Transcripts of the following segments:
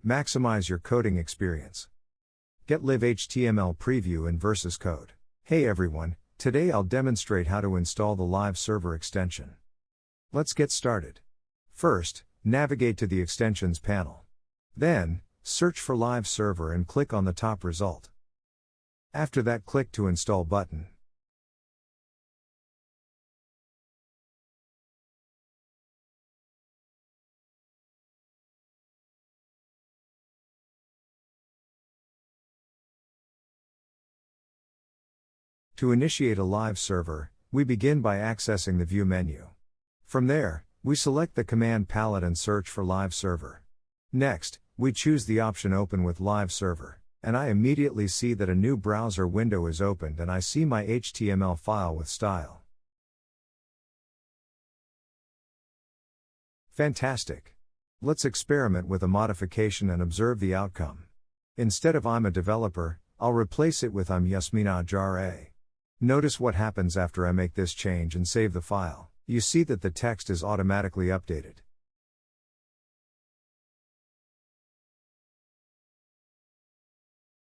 Maximize your coding experience. Get Live HTML Preview in Versus Code. Hey everyone, today I'll demonstrate how to install the Live Server extension. Let's get started. First, navigate to the Extensions panel. Then, search for Live Server and click on the top result. After that, click to Install button. To initiate a live server, we begin by accessing the View menu. From there, we select the command palette and search for Live Server. Next, we choose the option Open with Live Server, and I immediately see that a new browser window is opened and I see my HTML file with style. Fantastic! Let's experiment with a modification and observe the outcome. Instead of I'm a developer, I'll replace it with I'm Yasmina Jare. Notice what happens after I make this change and save the file. You see that the text is automatically updated.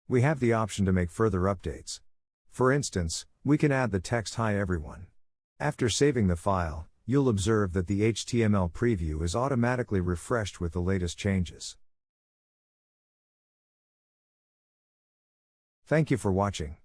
We have the option to make further updates. For instance, we can add the text "Hi everyone." After saving the file, you'll observe that the HTML preview is automatically refreshed with the latest changes. Thank you for watching.